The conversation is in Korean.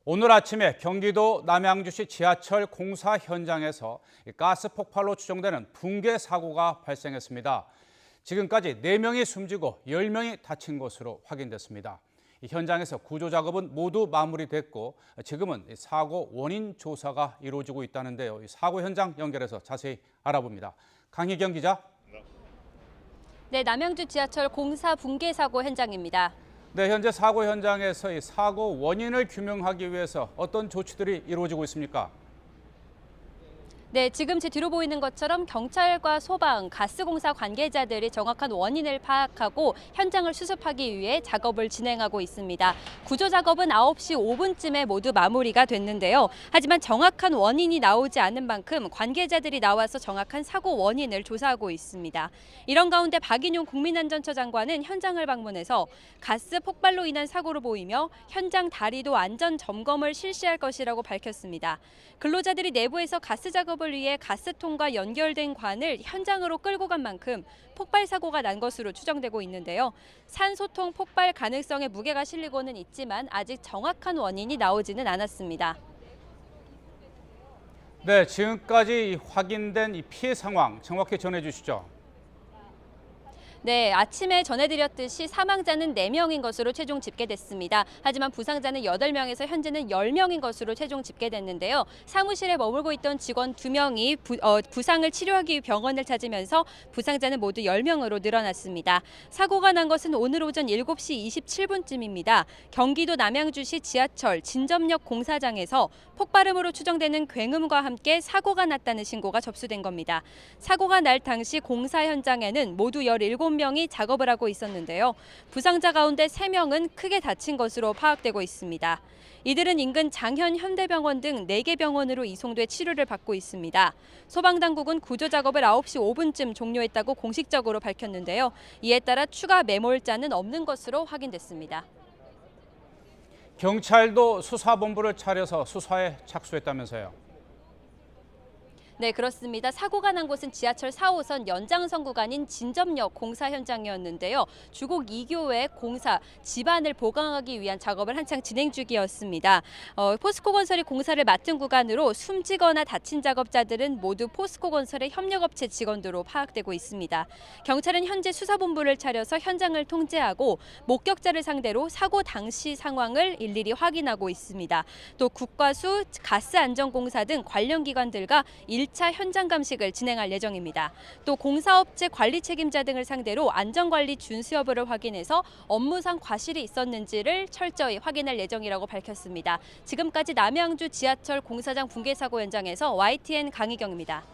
오늘 아침에 경기도 남양주시 지하철 공사 현장에서 가스 폭발로 추정되는 붕괴 사고가 발생했습니다. 지금까지 4명이 숨지고 10명이 다친 것으로 확인됐습니다. 이 현장에서 구조 작업은 모두 마무리됐고 지금은 사고 원인 조사가 이루어지고 있다는데요. 이 사고 현장 연결해서 자세히 알아봅니다. 강희경 기자. 네, 남양주 지하철 공사 붕괴 사고 현장입니다. 네, 현재 사고 현장에서 이 사고 원인을 규명하기 위해서 어떤 조치들이 이루어지고 있습니까? 네, 지금 제 뒤로 보이는 것처럼 경찰과 소방, 가스공사 관계자들이 정확한 원인을 파악하고 현장을 수습하기 위해 작업을 진행하고 있습니다. 구조 작업은 9시 5분쯤에 모두 마무리가 됐는데요. 하지만 정확한 원인이 나오지 않은 만큼 관계자들이 나와서 정확한 사고 원인을 조사하고 있습니다. 이런 가운데 박인용 국민안전처 장관은 현장을 방문해서 가스 폭발로 인한 사고로 보이며 현장 다리도 안전 점검을 실시할 것이라고 밝혔습니다. 근로자들이 내부에서 가스 작업을 위해 가스통과 연결된 관을 현장으로 끌고 간 만큼 폭발 사고가 난 것으로 추정되고 있는데요. 산소통 폭발 가능성에 무게가 실리고는 있지만 아직 정확한 원인이 나오지는 않았습니다. 네, 지금까지 확인된 이 피해 상황 정확히 전해주시죠. 네, 아침에 전해드렸듯이 사망자는 4명인 것으로 최종 집계됐습니다. 하지만 부상자는 8명에서 현재는 10명인 것으로 최종 집계됐는데요. 사무실에 머물고 있던 직원 2명이 부상을 치료하기 위해 병원을 찾으면서 부상자는 모두 10명으로 늘어났습니다. 사고가 난 것은 오늘 오전 7시 27분쯤입니다. 경기도 남양주시 지하철 진접역 공사장에서 폭발음으로 추정되는 굉음과 함께 사고가 났다는 신고가 접수된 겁니다. 사고가 날 당시 공사 현장에는 모두 17명이 작업을 하고 있었는데요. 부상자 가운데 3명은 크게 다친 것으로 파악되고 있습니다. 이들은 인근 장현 현대병원 등 4개 병원으로 이송돼 치료를 받고 있습니다. 소방당국은 구조 작업을 9시 5분쯤 종료했다고 공식적으로 밝혔는데요. 이에 따라 추가 매몰자는 없는 것으로 확인됐습니다. 경찰도 수사본부를 차려서 수사에 착수했다면서요. 네, 그렇습니다. 사고가 난 곳은 지하철 4호선 연장선 구간인 진접역 공사 현장이었는데요. 주곡 2교의 공사, 지반을 보강하기 위한 작업을 한창 진행 중이었습니다. 포스코건설이 공사를 맡은 구간으로 숨지거나 다친 작업자들은 모두 포스코건설의 협력업체 직원으로 파악되고 있습니다. 경찰은 현재 수사본부를 차려서 현장을 통제하고 목격자를 상대로 사고 당시 상황을 일일이 확인하고 있습니다. 또 국과수, 가스안전공사 등 관련 기관들과 1차 현장 감식을 진행할 예정입니다. 또 공사업체 관리 책임자 등을 상대로 안전관리 준수 여부를 확인해서 업무상 과실이 있었는지를 철저히 확인할 예정이라고 밝혔습니다. 지금까지 남양주 지하철 공사장 붕괴 사고 현장에서 YTN 강희경입니다.